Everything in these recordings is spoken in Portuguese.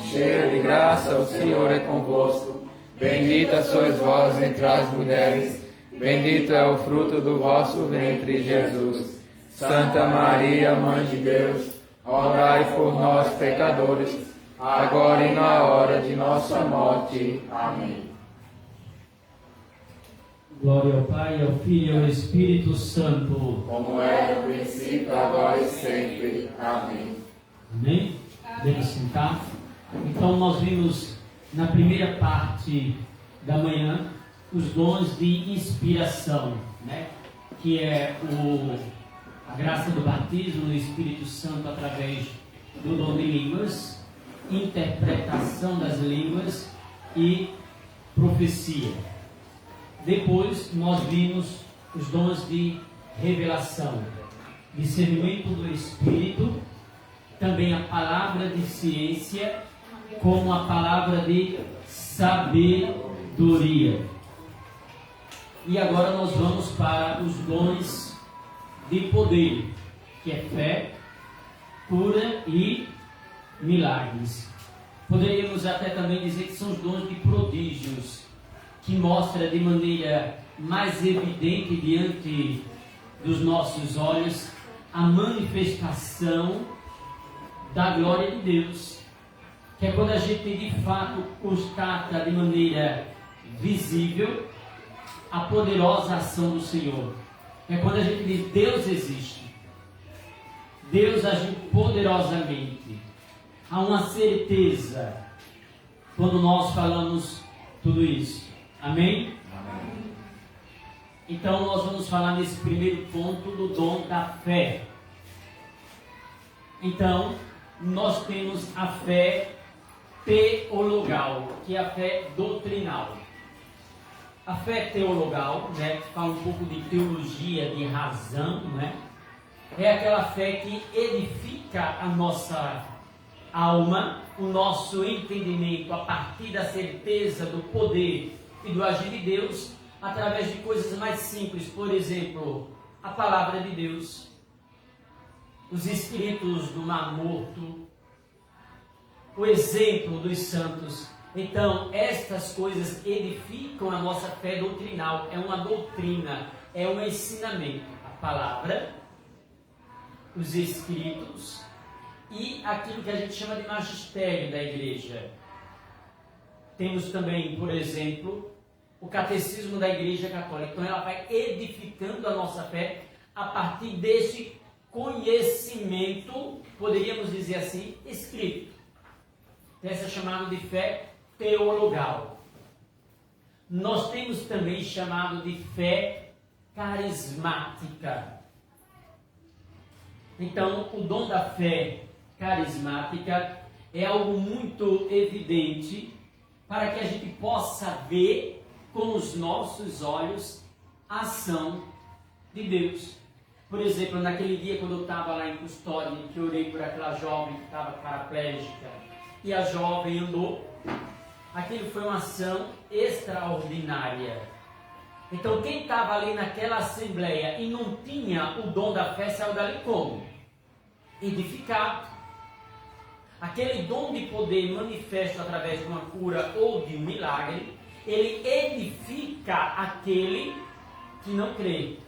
cheia de graça, o Senhor é convosco. Bendita sois vós entre as mulheres, bendito é o fruto do vosso ventre, Jesus. Santa Maria, Mãe de Deus, rogai por nós, pecadores, agora e na hora de nossa morte. Amém. Glória ao Pai, ao Filho e ao Espírito Santo. Como era no princípio, agora e sempre. Amém. Amém? Podemos sentar? Então nós vimos na primeira parte da manhã os dons de inspiração, né? Que é a graça do batismo do Espírito Santo através do dom de línguas, interpretação das línguas e profecia. Depois nós vimos os dons de revelação, discernimento do Espírito, também a palavra de ciência, como a palavra de sabedoria. E agora nós vamos para os dons de poder, que é fé, cura e milagres. Poderíamos até também dizer que são os dons de prodígios, que mostra de maneira mais evidente diante dos nossos olhos a manifestação da glória de Deus, que é quando a gente de fato constata de maneira visível a poderosa ação do Senhor. É quando a gente diz: Deus existe, Deus agiu poderosamente. Há uma certeza quando nós falamos tudo isso. Amém? Amém. Então nós vamos falar nesse primeiro ponto do dom da fé. Então nós temos a fé teologal, que é a fé doutrinal. A fé teologal, né, que fala um pouco de teologia, de razão, né, é aquela fé que edifica a nossa alma, o nosso entendimento a partir da certeza do poder e do agir de Deus, através de coisas mais simples, por exemplo, a palavra de Deus, os escritos do Mar Morto, o exemplo dos santos. Então, estas coisas edificam a nossa fé doutrinal, é uma doutrina, é um ensinamento. A palavra, os escritos e aquilo que a gente chama de magistério da igreja. Temos também, por exemplo, o catecismo da Igreja Católica. Então ela vai edificando a nossa fé a partir desse conhecimento, poderíamos dizer assim, escrito. Essa é chamada de fé teologal. Nós temos também chamado de fé carismática. Então, o dom da fé carismática é algo muito evidente para que a gente possa ver com os nossos olhos a ação de Deus. Por exemplo, naquele dia quando eu estava lá em Custódia, que eu orei por aquela jovem que estava paraplégica e a jovem andou, aquilo foi uma ação extraordinária. Então quem estava ali naquela assembleia e não tinha o dom da fé saiu dali como? Edificado. Aquele dom de poder manifesto através de uma cura ou de um milagre, ele edifica aquele que não crê.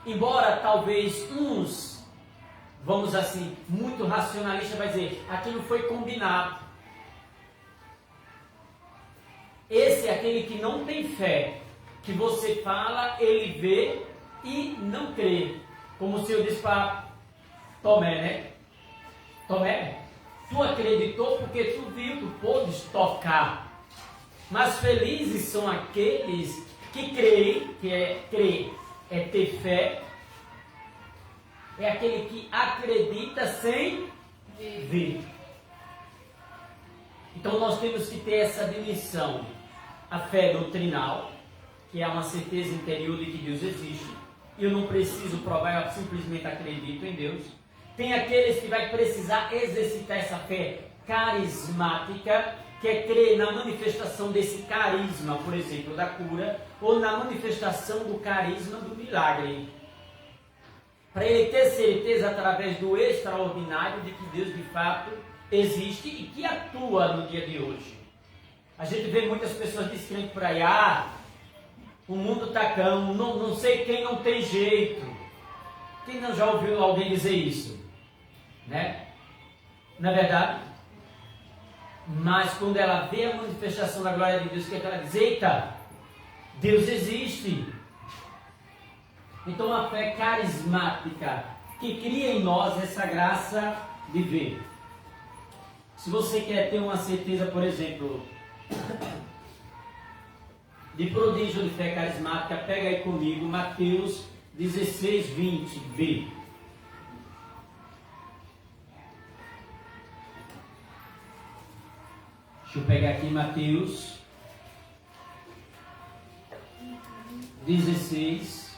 Embora talvez uns, vamos assim, muito racionalistas, vai dizer, aquilo foi combinado. Esse é aquele que não tem fé, que você fala, ele vê e não crê. Como se eu disse para Tomé, né? Tomé, tu acreditou porque tu viu, tu podes tocar. Mas felizes são aqueles que creem, que é crer, é ter fé, é aquele que acredita sem ver. Então nós temos que ter essa dimensão, a fé doutrinal, que é uma certeza interior de que Deus existe, e eu não preciso provar, eu simplesmente acredito em Deus. Tem aqueles que vai precisar exercitar essa fé carismática, que é crer na manifestação desse carisma, por exemplo, da cura, ou na manifestação do carisma do milagre. Para ele ter certeza através do extraordinário de que Deus de fato existe e que atua no dia de hoje. A gente vê muitas pessoas descrentes por aí, o mundo tá cão, não sei quem não tem jeito. Quem não já ouviu alguém dizer isso? Né? Não é verdade? Mas quando ela vê a manifestação da glória de Deus, o que é que ela diz? Eita, Deus existe. Então a fé carismática que cria em nós essa graça de ver. Se você quer ter uma certeza, por exemplo, de prodígio de fé carismática, pega aí comigo Mateus 16, 20b. Deixa eu pegar aqui Mateus 16,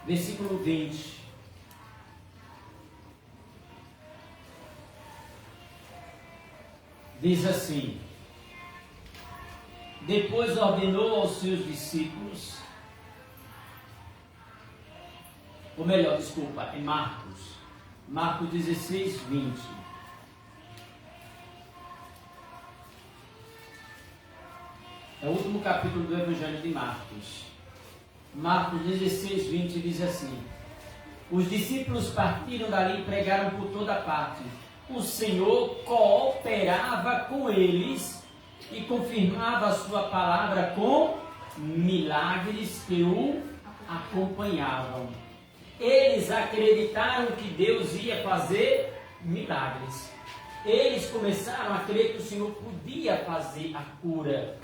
versículo 20. Diz assim: depois ordenou aos seus discípulos, ou melhor, desculpa, é Marcos 16, 20. É o último capítulo do Evangelho de Marcos. Marcos 16, 20 diz assim: os discípulos partiram dali e pregaram por toda parte. O Senhor cooperava com eles e confirmava a sua palavra com milagres que o acompanhavam. Eles acreditaram que Deus ia fazer milagres. Eles começaram a crer que o Senhor podia fazer a cura.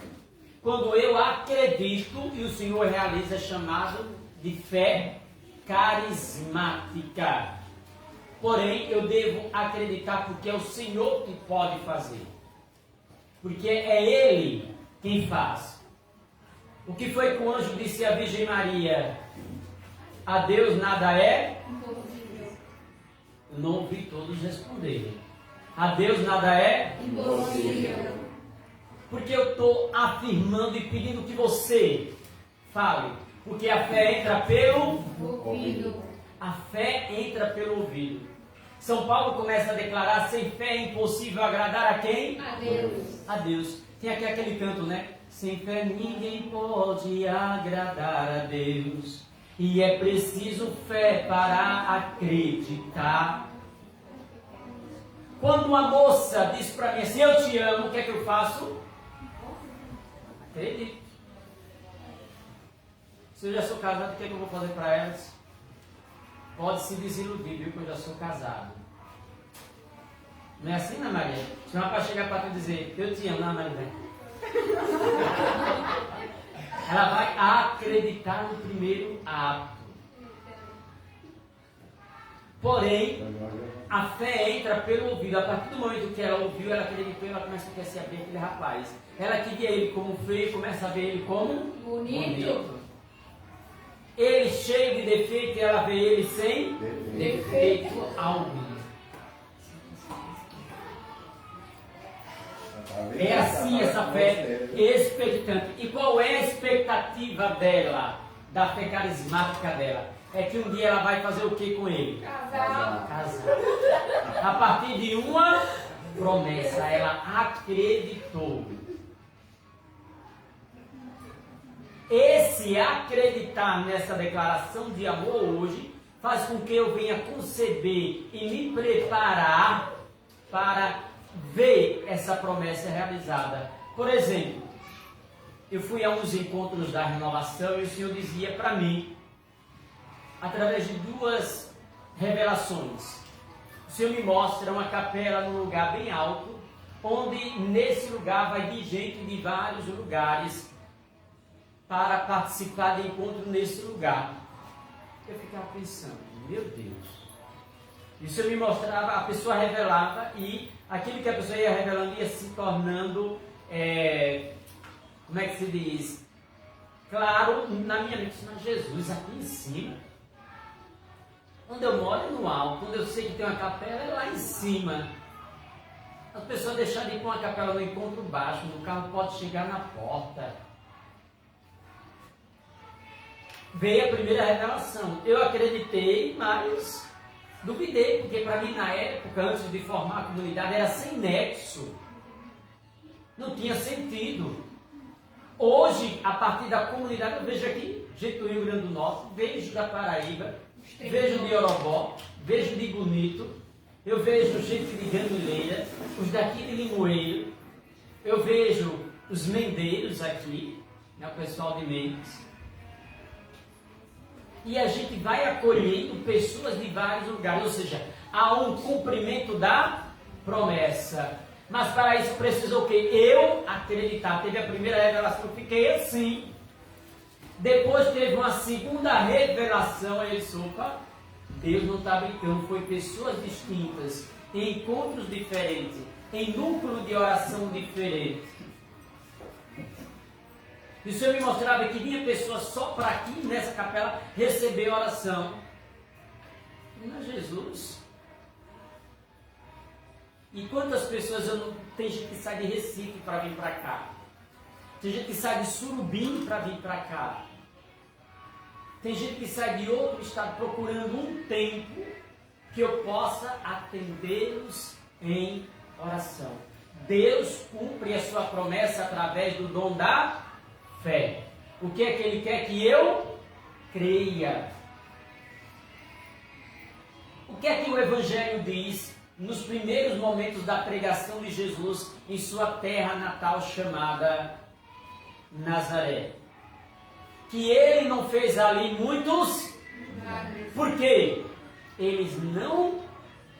Quando eu acredito e o Senhor realiza, é chamado de fé carismática. Porém, eu devo acreditar porque é o Senhor que pode fazer. Porque é Ele quem faz. O que foi que o anjo disse à Virgem Maria? A Deus nada é impossível. Eu não ouvi todos responderem. A Deus nada é impossível. Porque eu estou afirmando e pedindo que você fale. Porque a fé entra pelo ouvido. A fé entra pelo ouvido. São Paulo começa a declarar: sem fé é impossível agradar a quem? A Deus. A Deus. Tem aqui aquele canto, né? Sem fé ninguém pode agradar a Deus. E é preciso fé para acreditar. Quando uma moça diz para mim assim: eu te amo, o que é que eu faço? Acredito. Se eu já sou casado, o que é que eu vou fazer para elas? Pode se desiludir, viu, que eu já sou casado. Não é assim, né, Maria? Se uma para chegar para tu dizer: eu te amo, não, Maria. Ela vai acreditar no primeiro ato. Porém, a fé entra pelo ouvido. A partir do momento que ela ouviu, ela acreditou, ela começa a querer se abrir aquele rapaz. Ela que via ele como feio, começa a ver ele como bonito. Ele cheio de defeito e ela vê ele sem defeito algum. É assim essa fé expectante. E qual é a expectativa dela, da fé carismática dela? É que um dia ela vai fazer o que com ele? Casar. A partir de uma promessa, ela acreditou. Esse acreditar nessa declaração de amor hoje faz com que eu venha conceber e me preparar para ver essa promessa realizada. Por exemplo, eu fui a uns encontros da renovação e o Senhor dizia para mim, através de duas revelações, o Senhor me mostra uma capela num lugar bem alto, onde nesse lugar vai vir gente de vários lugares para participar de encontro nesse lugar. Eu ficava pensando, meu Deus. E o Senhor me mostrava, a pessoa revelava e aquilo que a pessoa ia revelando ia se tornando, como é que se diz? Claro, na minha mente, mas Jesus aqui em cima. Onde eu moro é no alto, onde eu sei que tem uma capela é lá em cima. As pessoas deixaram de ir com uma capela no encontro baixo, no carro pode chegar na porta. Veio a primeira revelação. Eu acreditei, mas Duvidei, porque para mim na época, antes de formar a comunidade, era sem nexo. Não tinha sentido. Hoje, a partir da comunidade, eu vejo aqui, gente do Rio Grande do Norte, vejo da Paraíba, vejo de Orobó, vejo de Bonito, eu vejo gente de Gamileira, os daqui de Limoeiro, eu vejo os mendeiros aqui, né, o pessoal de Mendes. E a gente vai acolhendo pessoas de vários lugares, ou seja, há um cumprimento da promessa. Mas para isso precisou o quê? Eu acreditar. Teve a primeira revelação, eu fiquei assim. Depois teve uma segunda revelação, aí ele opa, Deus não está brincando, foi pessoas distintas, em encontros diferentes, em núcleo de oração diferente. E o Senhor me mostrava que vinha pessoas só para aqui, nessa capela, receber oração. Não é Jesus? E quantas pessoas tem gente que sai de Recife para vir para cá? Tem gente que sai de Surubim para vir para cá. Tem gente que sai de outro estado procurando um tempo que eu possa atendê-los em oração. Deus cumpre a sua promessa através do dom da fé. O que é que Ele quer? Que eu creia. O que é que o Evangelho diz nos primeiros momentos da pregação de Jesus em sua terra natal chamada Nazaré? Que Ele não fez ali muitos. Por quê? Eles não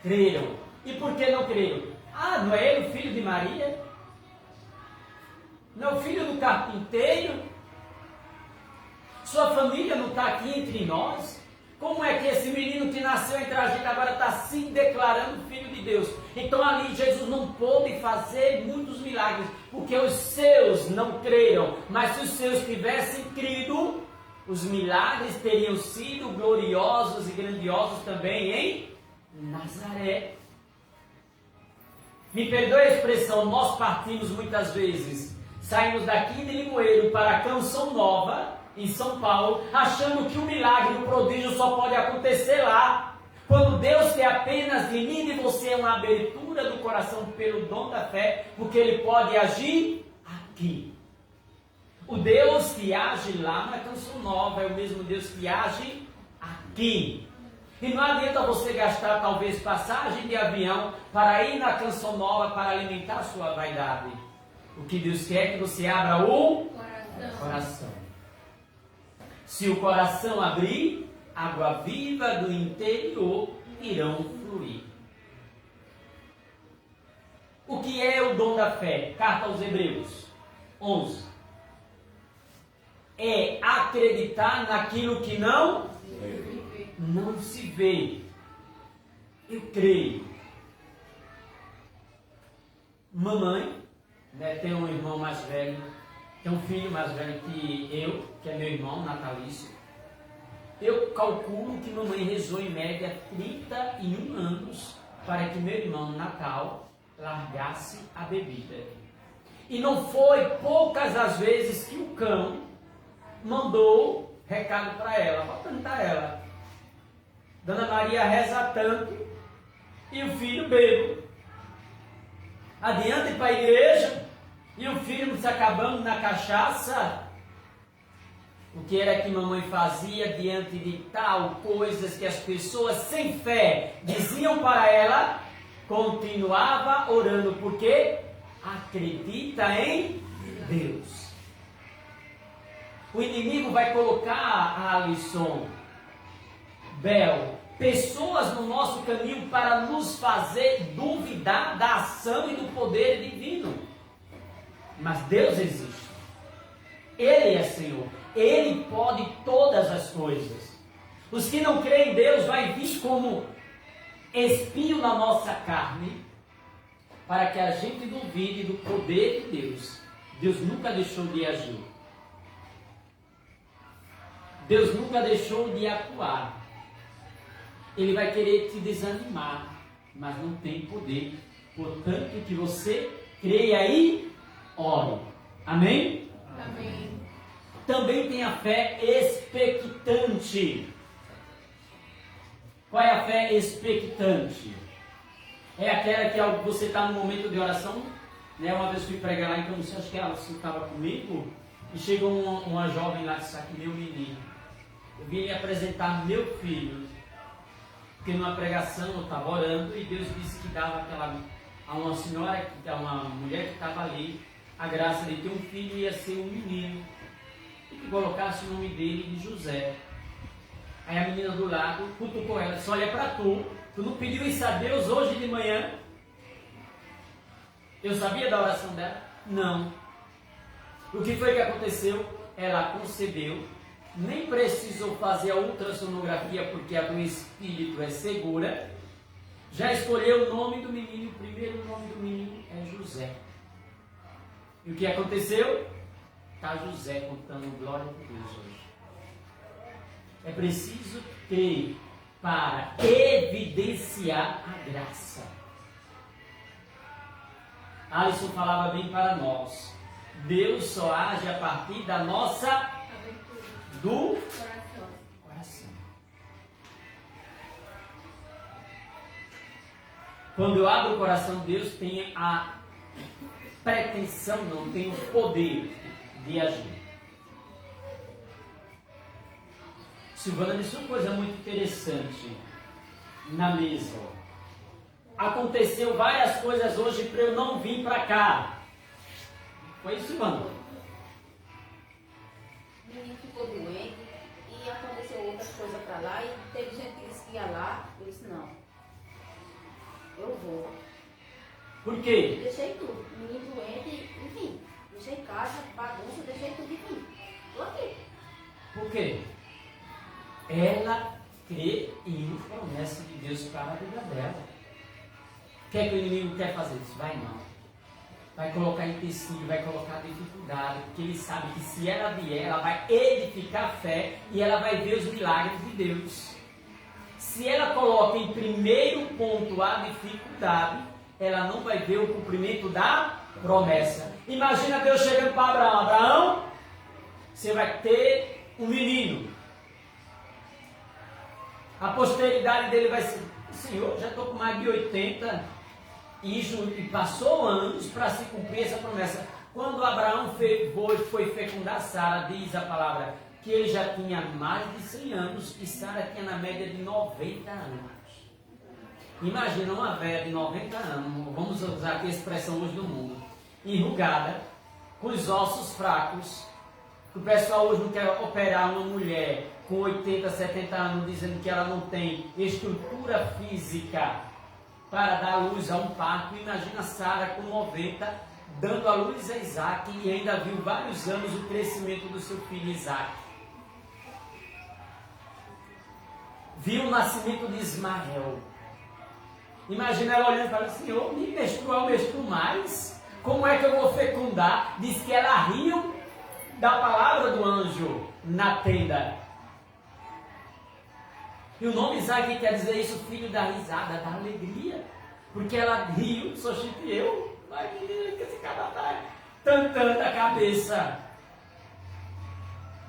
creram. E por que não creram? Ah, não é Ele o filho de Maria? Não é o filho do carpinteiro? Sua família não está aqui entre nós? Como é que esse menino que nasceu entre a gente agora está se declarando filho de Deus? Então ali Jesus não pôde fazer muitos milagres, porque os seus não creram. Mas se os seus tivessem crido, os milagres teriam sido gloriosos e grandiosos também em Nazaré. Me perdoe a expressão, nós partimos muitas vezes, saímos daqui de Limoeiro para Canção Nova, em São Paulo, achando que o milagre, o prodígio só pode acontecer lá. Quando Deus quer apenas de mim e de você uma abertura do coração pelo dom da fé, porque Ele pode agir aqui. O Deus que age lá na Canção Nova é o mesmo Deus que age aqui. E não adianta você gastar talvez passagem de avião para ir na Canção Nova para alimentar a sua vaidade. O que Deus quer é que você abra o coração. Se o coração abrir, água viva do interior irão fluir. O que é o dom da fé? Carta aos Hebreus 11. É acreditar naquilo que não se vê. Eu creio. Mamãe, né, tem um irmão mais velho, tem um filho mais velho que eu, que é meu irmão, natalício. Eu calculo que mamãe rezou em média 31 anos para que meu irmão no Natal largasse a bebida. E não foi poucas as vezes que o cão mandou recado para ela, para cantar ela. Dona Maria reza tanto e o filho bebo. Adianta ir para a igreja e o filho se acabando na cachaça. O que era que mamãe fazia diante de tal coisas que as pessoas sem fé diziam para ela? Continuava orando, porque acredita em Deus. O inimigo vai colocar, Alisson, Bel, pessoas no nosso caminho para nos fazer duvidar da ação e do poder divino. Mas Deus existe. Ele é Senhor. Ele pode todas as coisas. Os que não creem em Deus vai vir como espinho na nossa carne para que a gente duvide do poder de Deus. Deus nunca deixou de agir. Deus nunca deixou de atuar. Ele vai querer te desanimar, mas não tem poder. Portanto, que você creia e ore. Amém? Amém. Também tem a fé expectante. Qual é a fé expectante? É aquela que você está no momento de oração, né? Uma vez fui pregar lá, então você acha que ela estava comigo? E chegou uma jovem lá que disse aqui, meu menino, eu vim lhe apresentar meu filho, porque numa pregação eu estava orando e Deus disse que dava a uma senhora, a uma mulher que estava ali, a graça de ter um filho ia ser um menino, e que colocasse o nome dele de José. Aí a menina do lado cutucou ela, disse, olha para tu não pediu isso a Deus hoje de manhã? Eu sabia da oração dela? Não. O que foi que aconteceu? Ela concebeu, nem precisou fazer a ultrassonografia porque a do espírito é segura, já escolheu o nome do menino, o primeiro nome do menino é José. E o que aconteceu? Está José contando glória de Deus hoje. É preciso crer para evidenciar a graça. Alisson falava bem para nós. Deus só age a partir da nossa do coração. Quando eu abro o coração, Deus tem a pretensão, não tem o poder de agir. Silvana disse uma coisa muito interessante na mesa. Aconteceu várias coisas hoje para eu não vir para cá. Foi isso, Silvana? O menino ficou doente e aconteceu outras coisas para lá e teve gente que disse que ia lá. Eu disse, não, eu vou. Por quê? Deixei tudo, menino doente, enfim, deixei casa, bagunça, deixei tudo e vim. Estou aqui. Por quê? Ela crê em promessa de Deus para a vida dela. O que é que o inimigo quer fazer? Isso vai não. Vai colocar empecilho, vai colocar dificuldade, porque ele sabe que se ela vier, ela vai edificar a fé e ela vai ver os milagres de Deus. Se ela coloca em primeiro ponto a dificuldade, ela não vai ver o cumprimento da promessa. Imagina Deus chegando para Abraão: Abraão, você vai ter um menino. A posteridade dele vai ser: Senhor, já estou com mais de 80 e passou anos para se cumprir essa promessa. Quando Abraão foi fecundar Sara, diz a palavra que ele já tinha mais de 100 anos e Sara tinha na média de 90 anos. Imagina uma velha de 90 anos, vamos usar aqui a expressão hoje do mundo, enrugada, com os ossos fracos. O pessoal hoje não quer operar uma mulher com 80, 70 anos, dizendo que ela não tem estrutura física para dar luz a um parto. Imagina Sara com 90, dando a luz a Isaac, e ainda viu vários anos o crescimento do seu filho Isaac. Viu o nascimento de Ismael. Imagina ela olhando e falando: Senhor, me menstrua, eu menstruo mais. Como é que eu vou fecundar? Diz que ela riu da palavra do anjo na tenda. E o nome Isaac quer dizer isso, filho da risada, da alegria. Porque ela riu, sou chique eu. Vai que esse cara tá tantando a cabeça.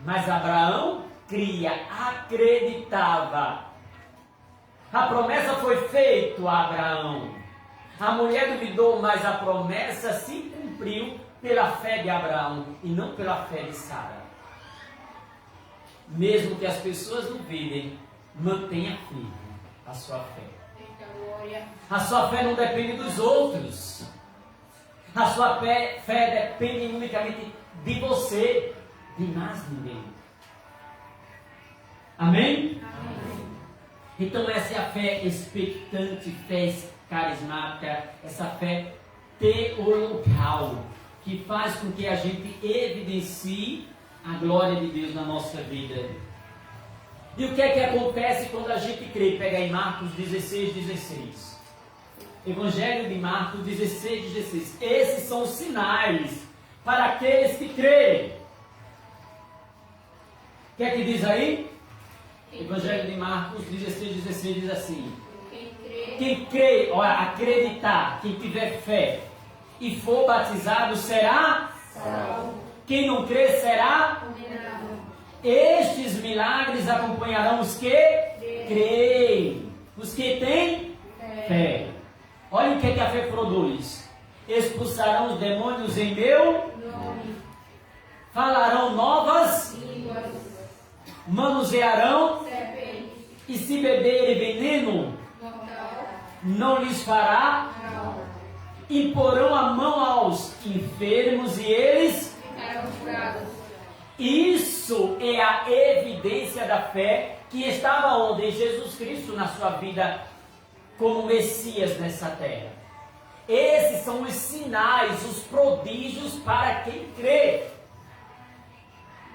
Mas Abraão cria, acreditava. A promessa foi feita a Abraão. A mulher duvidou, mas a promessa se cumpriu pela fé de Abraão e não pela fé de Sara. Mesmo que as pessoas duvidem, mantenha firme a sua fé. A sua fé não depende dos outros. A sua fé depende unicamente de você, de mais ninguém. Amém? Amém. Então essa é a fé expectante, fé carismática, essa fé teologal, que faz com que a gente evidencie a glória de Deus na nossa vida. E o que é que acontece quando a gente crê? Pega em Marcos 16:16. Evangelho de Marcos 16:16. Esses são os sinais para aqueles que creem. O que é que diz aí? Evangelho de Marcos 16:16 diz assim: quem crê, olha, acreditar, quem tiver fé e for batizado será salvo. Quem não crê será condenado. Estes milagres acompanharão os que creem. Os que têm fé. Olha o que a fé produz. Expulsarão os demônios em meu nome. Falarão novas línguas. Manusearão serpentes. E se beberem veneno, não lhes fará mal. Imporão a mão aos enfermos e eles ficarão curados. Isso é a evidência da fé que estava onde? Em Jesus Cristo na sua vida como Messias nessa terra. Esses são os sinais, os prodígios para quem crê.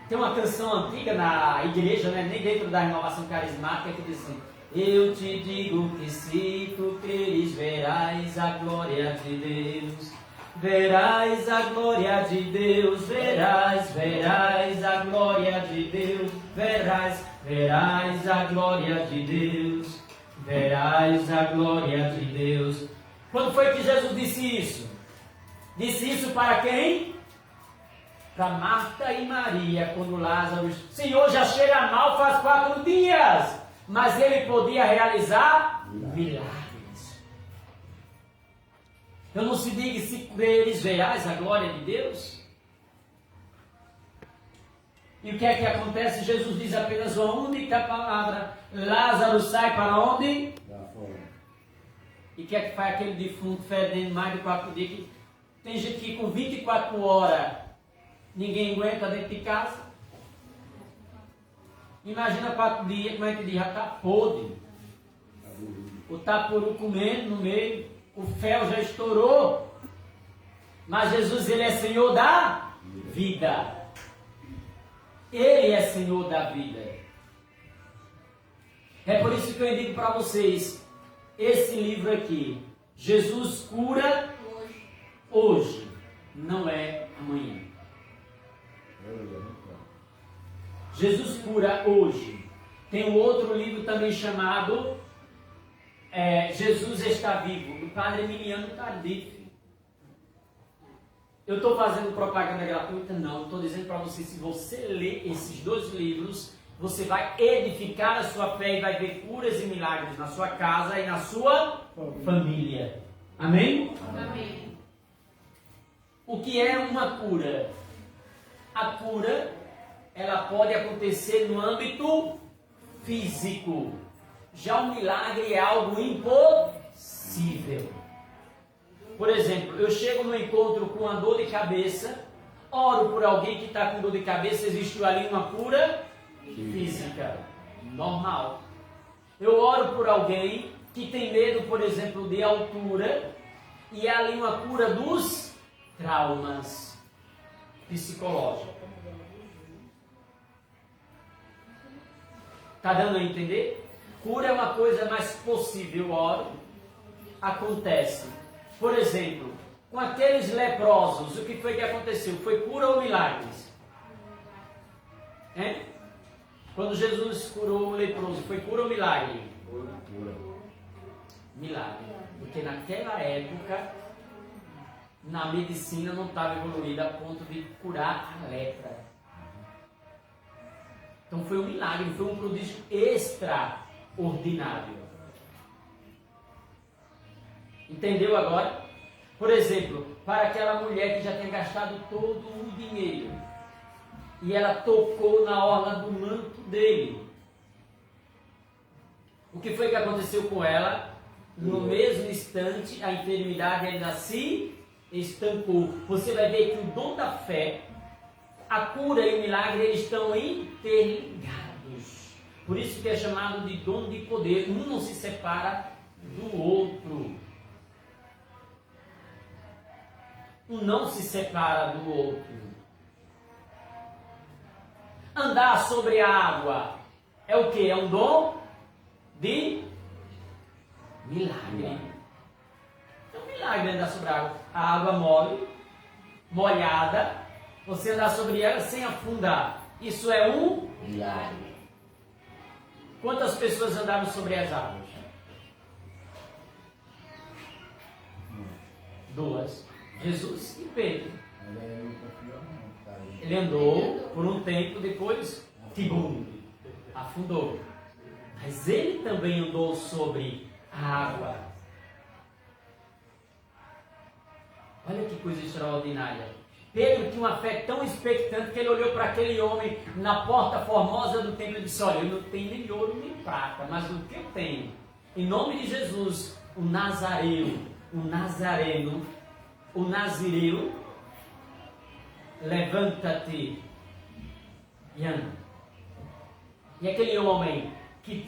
Tem uma canção antiga na igreja, né, nem dentro da renovação carismática, que diz assim: eu te digo que se tu creres, verás a glória de Deus. Verás a glória de Deus, verás a glória de Deus, verás a glória de Deus, verás a glória de Deus. Quando foi que Jesus disse isso? Disse isso para quem? Para Marta e Maria, quando Lázaro, Senhor, já cheira mal faz 4 dias, mas ele podia realizar milagres. Eu não se diga, se creres, verás a glória de Deus. E o que é que acontece? Jesus diz apenas uma única palavra: Lázaro sai para onde? E o que é que faz aquele defunto fedendo mais de 4 dias? Que tem gente que com 24 horas ninguém aguenta dentro de casa. Imagina 4 dias, como é que diz? Já está podre. O tapuru comendo no meio. O fel já estourou. Mas Jesus, Ele é Senhor da vida. Ele é Senhor da vida. É por isso que eu digo para vocês, esse livro aqui, Jesus cura hoje, não é amanhã. Jesus cura hoje. Tem um outro livro também chamado Jesus está vivo, do Padre Emiliano Tardif. Eu estou fazendo propaganda gratuita? Não, estou dizendo para você, se você ler esses 2 livros, você vai edificar a sua fé e vai ver curas e milagres na sua casa e na sua família. Amém? Amém. O que é uma cura? A cura, ela pode acontecer no âmbito físico. Já o milagre é algo impossível. Por exemplo, eu chego no encontro com uma dor de cabeça, oro por alguém que está com dor de cabeça, existe ali uma cura física, normal. Eu oro por alguém que tem medo, por exemplo, de altura, e é ali uma cura dos traumas psicológicos. Está dando a entender? Cura é uma coisa mais possível, oro, acontece. Por exemplo, com aqueles leprosos, o que foi que aconteceu? Foi cura ou milagres? Quando Jesus curou o leproso, foi cura ou milagre? Milagre. Porque naquela época, na medicina não estava evoluída a ponto de curar a lepra. Então foi um milagre, foi um prodígio extraordinário. Entendeu agora? Por exemplo, para aquela mulher que já tinha gastado todo o dinheiro e ela tocou na orla do manto dele. O que foi que aconteceu com ela? No mesmo instante, a enfermidade ainda se estancou. Você vai ver que o dom da fé, a cura e o milagre, eles estão interligados. Por isso que é chamado de dom de poder. Um não se separa do outro. Um não se separa do outro. Andar sobre a água é o que? É um dom de milagre. É um milagre andar sobre a água. A água mole, molhada, você andar sobre ela sem afundar. Isso é um milagre. Quantas pessoas andaram sobre as águas? 2. Jesus e Pedro. Ele andou por um tempo, depois, tibum, afundou. mas ele também andou sobre a água. Olha que coisa extraordinária. Pedro tinha uma fé tão expectante que ele olhou para aquele homem na porta formosa do templo e disse: olha, eu não tenho nem ouro nem prata, mas o que eu tenho? Em nome de Jesus, o Nazareu, o Nazareno, o Nazireu, levanta-te e anda. E aquele homem que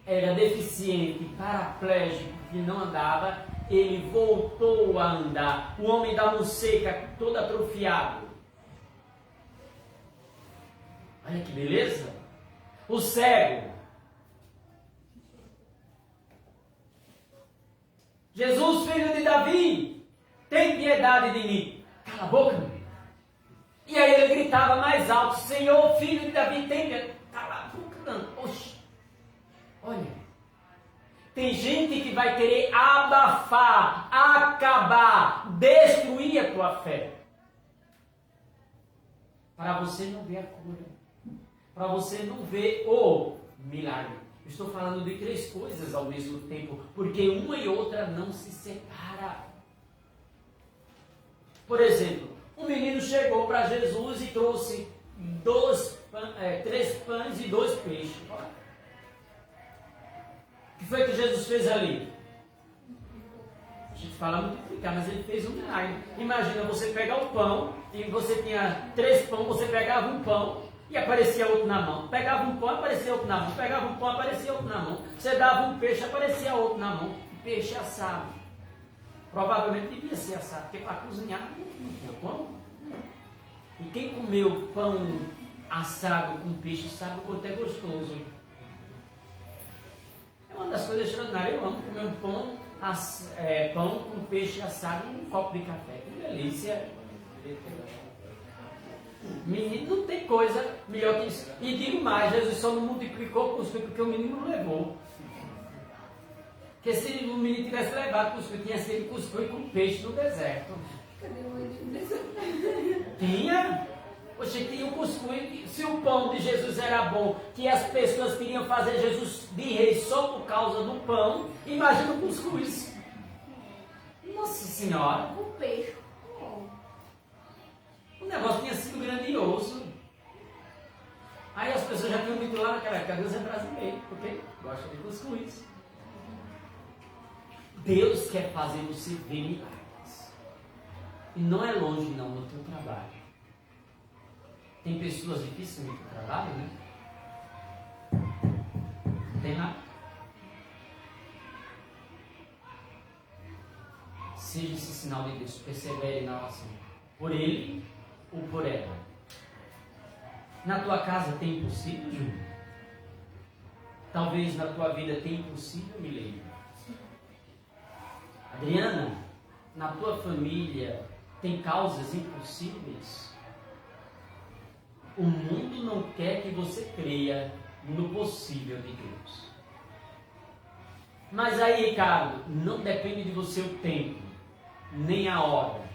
era deficiente, paraplégico, que não andava, ele voltou a andar. O homem da mão seca, todo atrofiado. Olha que beleza. O cego. Jesus, filho de Davi, tem piedade de mim. Cala a boca. E aí ele gritava mais alto: Senhor, filho de Davi, tem piedade. Cala a boca. Não. Oxe. Olha. Tem gente que vai querer abafar, acabar, destruir a tua fé. Para você não ver a cura. Para você não ver o milagre. Eu estou falando de 3 coisas ao mesmo tempo, porque uma e outra não se separa. Por exemplo, um menino chegou para Jesus e trouxe 3 pães e 2 peixes. O que foi que Jesus fez ali? A gente fala muito complicado, mas ele fez um milagre. Imagina você pegar o pão, e você tinha 3 pães, você pegava um pão e aparecia outro na mão. Pegava um pão, aparecia outro na mão. Pegava um pão, aparecia outro na mão. Você dava um peixe, aparecia outro na mão. Peixe assado. Provavelmente devia ser assado, porque para cozinhar não tinha pão. E quem comeu pão assado com peixe sabe o quanto é gostoso. É uma das coisas extraordinárias. Eu amo comer um pão com peixe assado e um copo de café. Que delícia! Menino, não tem coisa melhor que isso. E digo mais, Jesus só não multiplicou cuscuz porque o menino não levou. Porque se o menino tivesse levado cuscuz, tinha sido cuscuz com peixe no deserto. Cadê o anjo? Tinha? Poxa, tinha o cuscuz. Se o pão de Jesus era bom, que as pessoas queriam fazer Jesus de rei só por causa do pão, imagina o cuscuz. Nossa Senhora! O peixe. O negócio tinha sido grandioso. Aí as pessoas já tinham muito lá naquela época: Deus é brasileiro, porque gosta de cuscuz. Deus quer fazer você ver milagres. E não é longe não, no teu trabalho. Tem pessoas difíceis no teu trabalho, né? Tem lá. Seja esse sinal de Deus, persevere na oração. Por ele ou por ela. Na tua casa tem impossível, Júlio? Talvez na tua vida tem impossível, Milene. Adriana, na tua família tem causas impossíveis? O mundo não quer que você creia no possível de Deus. Mas aí, Ricardo, não depende de você o tempo, nem a hora.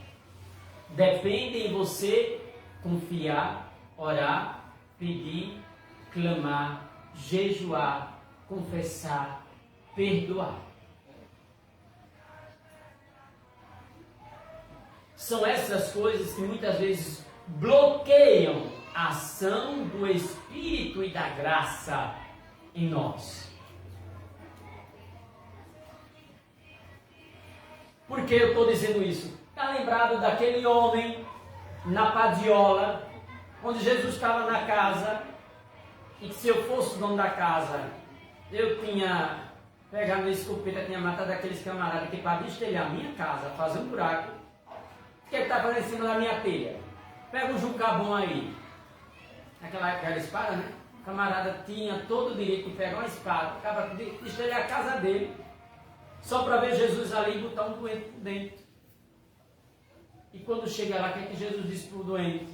Depende em você confiar, orar, pedir, clamar, jejuar, confessar, perdoar. São essas coisas que muitas vezes bloqueiam a ação do Espírito e da graça em nós. Por que eu estou dizendo isso? Está lembrado daquele homem na Padiola, onde Jesus estava na casa, e que se eu fosse o dono da casa, eu tinha pegado a escopeta, tinha matado aqueles camaradas que para destelhar a minha casa, fazer um buraco, o que ele está fazendo em cima da minha telha? Pega um jucabão aí. Naquela época era espada, né? O camarada tinha todo o direito de pegar uma espada, acaba de destelhar a casa dele, só para ver Jesus ali e botar um doente por dentro. E quando chega lá, o que é que Jesus disse para o doente?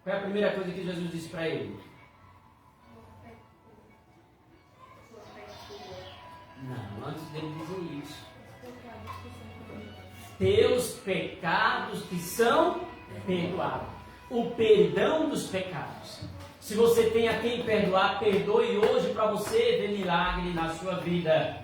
Qual é a primeira coisa que Jesus disse para ele? Não, antes dele dizer isso. Teus pecados que são perdoados. O perdão dos pecados. Se você tem a quem perdoar, perdoe hoje para você ver milagre na sua vida.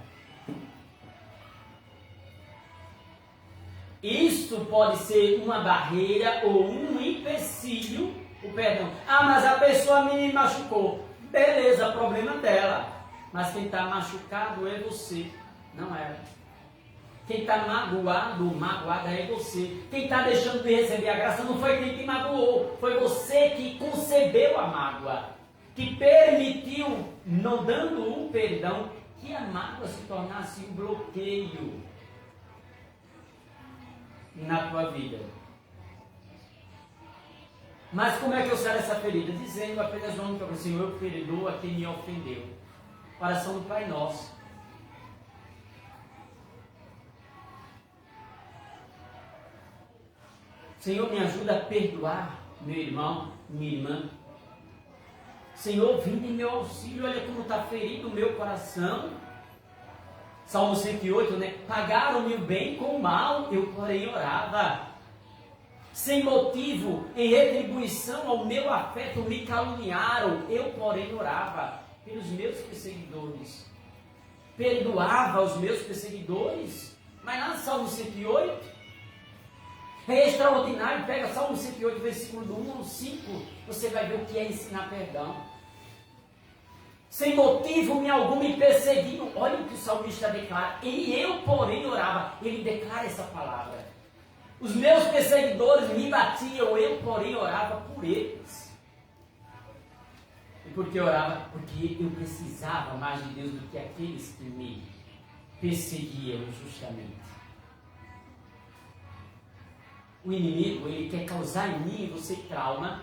Isso pode ser uma barreira ou um empecilho, o perdão. Ah, mas a pessoa me machucou. Beleza, problema dela. Mas quem está machucado é você, não ela. Quem está magoado, magoada é você. Quem está deixando de receber a graça não foi quem te magoou. Foi você que concebeu a mágoa. Que permitiu, não dando um perdão, que a mágoa se tornasse um bloqueio na tua vida. Mas como é que eu saio dessa ferida? Dizendo apenas o nome para o Senhor, eu perdoo a quem me ofendeu. Oração do Pai Nosso. Senhor, me ajuda a perdoar meu irmão, minha irmã. Senhor, vinde em meu auxílio, olha como está ferido o meu coração. Salmo 108, né? Pagaram-me o bem com o mal, eu porém orava. Sem motivo, em retribuição ao meu afeto, me caluniaram, eu porém orava pelos meus perseguidores. Perdoava os meus perseguidores. Mas lá no Salmo 108, é extraordinário. Pega Salmo 108, versículo do 1 ao 5, você vai ver o que é ensinar perdão. Sem motivo algum me perseguiam. Olha o que o salmista declara. E eu, porém, orava. Ele declara essa palavra. Os meus perseguidores me batiam, eu, porém, orava por eles. E por que orava? Porque eu precisava mais de Deus do que aqueles que me perseguiam justamente. O inimigo, ele quer causar em mim e você trauma,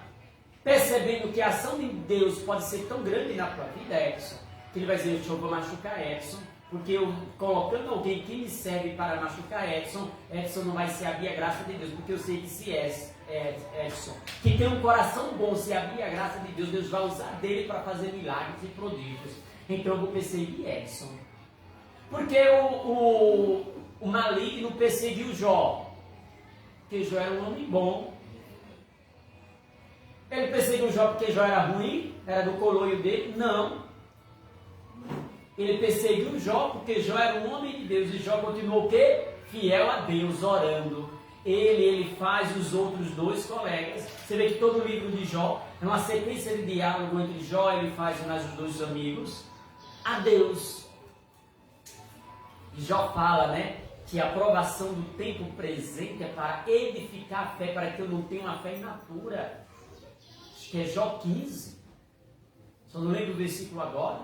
percebendo que a ação de Deus pode ser tão grande na tua vida, Edson, que ele vai dizer, eu vou machucar Edson, porque eu colocando alguém que me serve para machucar Edson, Edson não vai se abrir a graça de Deus, porque eu sei que se Edson, que tem um coração bom, se abrir a graça de Deus, Deus vai usar dele para fazer milagres e prodígios. Então eu vou perseguir Edson. Porque o maligno perseguiu Jó, porque Jó era um homem bom. Ele perseguiu Jó porque Jó era ruim, era do coloio dele? Não. Ele perseguiu Jó porque Jó era um homem de Deus, e Jó continuou o quê? Fiel a Deus, orando. Ele faz os outros dois colegas. Você vê que todo o livro de Jó é uma sequência de diálogo entre Jó, ele faz mais os dois amigos, a Deus. E Jó fala, né, que a aprovação do tempo presente é para edificar a fé, para que eu não tenha uma fé inatura. Acho que é Jó 15. Só não lembro o versículo agora.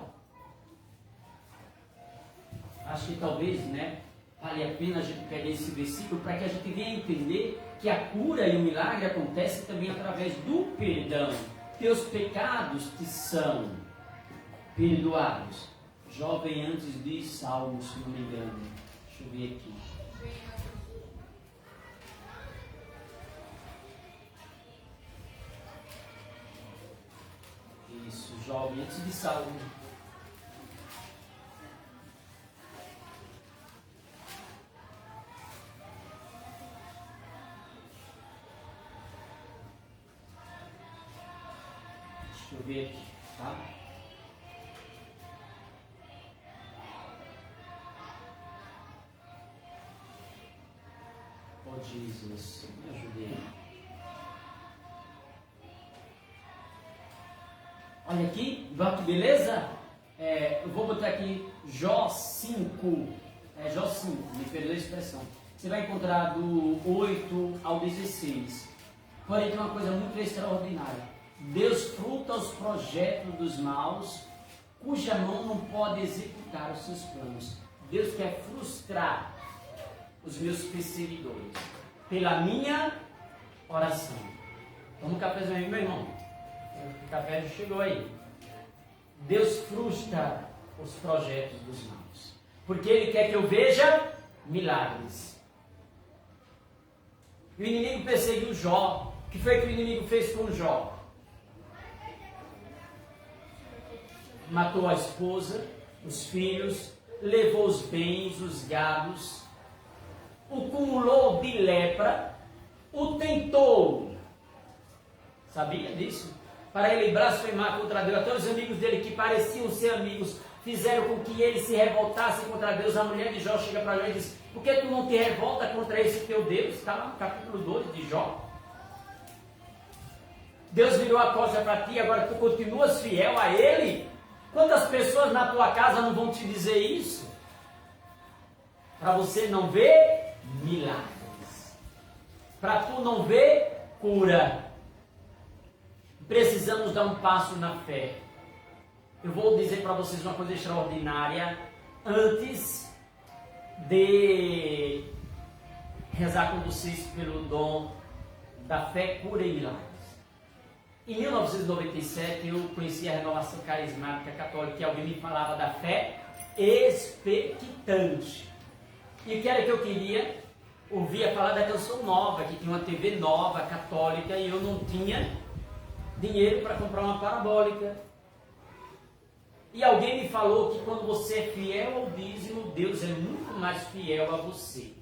Acho que talvez, né, vale a pena a gente pegar esse versículo para que a gente venha entender que a cura e o milagre acontecem também através do perdão. Teus pecados te são perdoados. Jó vem antes de Salmos, se não me engano. Deixa eu ver aqui. Isso, Jó vem antes de Salmos. Deixa eu ver aqui, tá? Oh Jesus, me ajude aí. Olha aqui, olha que beleza? Eu vou botar aqui Jó 5. Jó 5, me perdoe a expressão. Você vai encontrar do 8 ao 16. Porém, tem uma coisa muito extraordinária. Deus fruta os projetos dos maus, cuja mão não pode executar os seus planos. Deus quer frustrar os meus perseguidores pela minha oração. Toma um cafezinho aí, meu irmão. O café já chegou aí. Deus frustra os projetos dos maus, porque Ele quer que eu veja milagres. E o inimigo perseguiu Jó. O que foi que o inimigo fez com Jó? Matou a esposa, os filhos, levou os bens, os gados, o cumulou de lepra, o tentou. Sabia disso? para ele blasfemar contra Deus. Até os amigos dele, que pareciam ser amigos, fizeram com que ele se revoltasse contra Deus. A mulher de Jó chega para Jó e diz: por que tu não te revolta contra esse teu Deus? Está lá no capítulo 12 de Jó. Deus virou a costa para ti, agora tu continuas fiel a Ele? Quantas pessoas na tua casa não vão te dizer isso? Para você não ver milagres. Para tu não ver cura. Precisamos dar um passo na fé. Eu vou dizer para vocês uma coisa extraordinária antes de rezar com vocês pelo dom da fé, cura e milagres. Em 1997 eu conheci a renovação carismática católica e alguém me falava da fé expectante. E o que era que eu queria? Ouvia falar da canção nova, que tinha uma TV nova, católica, e eu não tinha dinheiro para comprar uma parabólica. E alguém me falou que quando você é fiel ao dízimo, Deus é muito mais fiel a você.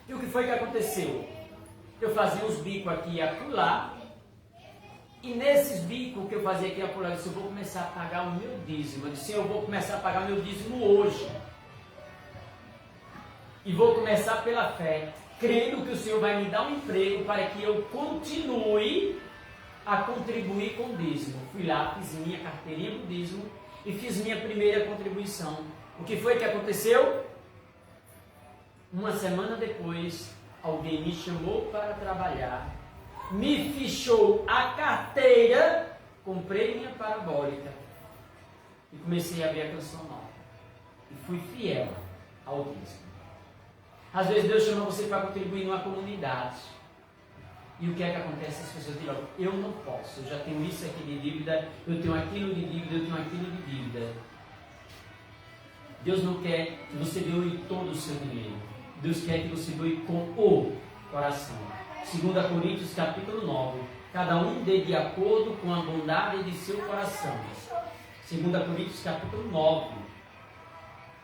E o que foi que aconteceu? Eu fazia uns bicos aqui e acolá, e nesses bicos que eu fazia aqui e acolá, eu disse: eu vou começar a pagar o meu dízimo. Eu disse: eu vou começar a pagar o meu dízimo hoje. E vou começar pela fé, crendo que o Senhor vai me dar um emprego para que eu continue a contribuir com o dízimo. Fui lá, fiz minha carteirinha do dízimo e fiz minha primeira contribuição. O que foi que aconteceu? Uma semana depois, alguém me chamou para trabalhar, me fichou a carteira, comprei minha parabólica e comecei a ver a canção nova. E fui fiel ao dízimo. Às vezes Deus chama você para contribuir numa comunidade. E o que é que acontece? As pessoas dizem: eu não posso, eu já tenho isso aqui de dívida, eu tenho aquilo de dívida, eu tenho aquilo de dívida. Deus não quer que você doe todo o seu dinheiro. Deus quer que você doe com o coração. 2 Coríntios capítulo 9. Cada um dê de acordo com a bondade de seu coração. 2 Coríntios capítulo 9.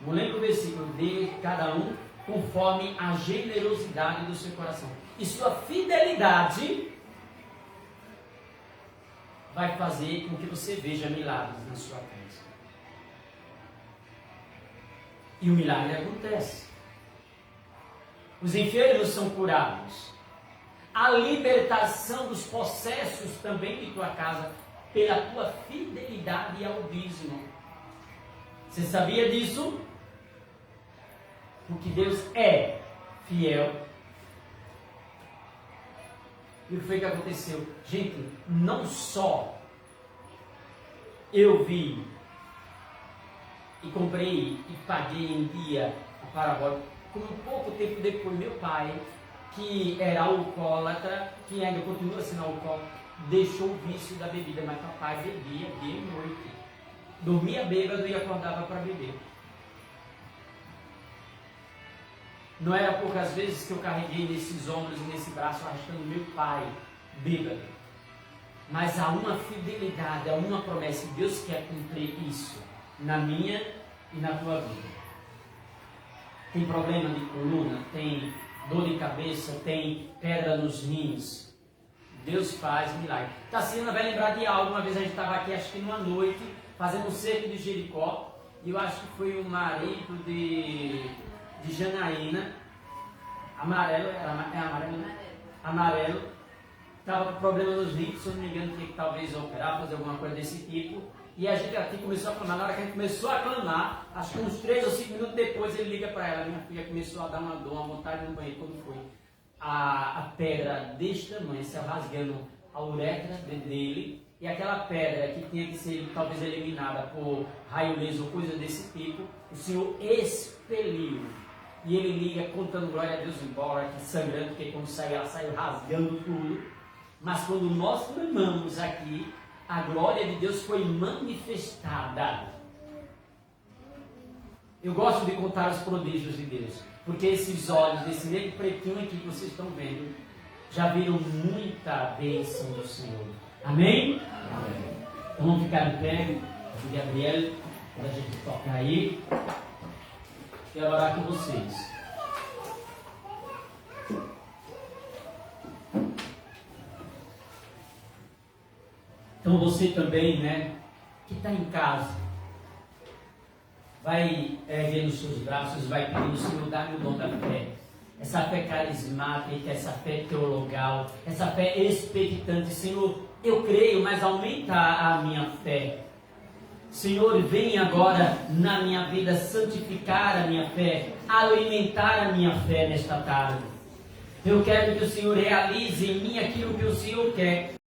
Não lembro o versículo. Dê cada um conforme a generosidade do seu coração. E sua fidelidade vai fazer com que você veja milagres na sua casa. E o milagre acontece. Os enfermos são curados. A libertação dos possessos também de tua casa, pela tua fidelidade ao dízimo. Você sabia disso? Porque Deus é fiel. E o que foi que aconteceu? Gente, não só eu vi e comprei e paguei em dia a parabólica, como pouco tempo depois meu pai, que era alcoólatra, que ainda continua sendo alcoólatra, deixou o vício da bebida, mas papai bebia dia e noite. Dormia bêbado e acordava para beber. Não era poucas vezes que eu carreguei nesses ombros e nesse braço arrastando meu pai bêbado. Mas há uma fidelidade, há uma promessa, e Deus quer cumprir isso na minha e na tua vida. Tem problema de coluna, tem dor de cabeça, tem pedra nos rins. Deus faz milagre. Tassiana vai lembrar de algo. Uma vez a gente estava aqui, acho que numa noite, fazendo um cerco de Jericó, e eu acho que foi o marido de Janaína, amarelo, amarelo, estava com problema nos rins, se eu não me engano, tinha que talvez operar, fazer alguma coisa desse tipo, e a gente aqui começou a clamar. Na hora que a gente começou a clamar, acho que uns 3 ou 5 minutos depois, ele liga para ela: minha filha começou a dar uma dor, uma vontade no banheiro. Quando foi? A pedra deste tamanho, saiu rasgando a uretra dele, e aquela pedra que tinha que ser talvez eliminada por raio laser ou coisa desse tipo, o Senhor expeliu. E ele liga contando glória a Deus, embora que sangrando, porque quando saiu, ela saiu rasgando tudo. Mas quando nós clamamos aqui, a glória de Deus foi manifestada. Eu gosto de contar os prodígios de Deus, porque esses olhos, desse negro pretinho aqui que vocês estão vendo, já viram muita bênção do Senhor. Amém? Amém. Então vamos ficar de pé, Gabriel, quando a gente toca aí. Quero orar com vocês. Então você também, né, que está em casa, vai erguendo os seus braços, vai pedindo, Senhor, dá-me o dom da fé. Essa fé carismática, essa fé teologal, essa fé expectante. Senhor, eu creio, mas aumenta a minha fé. Senhor, vem agora na minha vida santificar a minha fé, alimentar a minha fé nesta tarde. Eu quero que o Senhor realize em mim aquilo que o Senhor quer.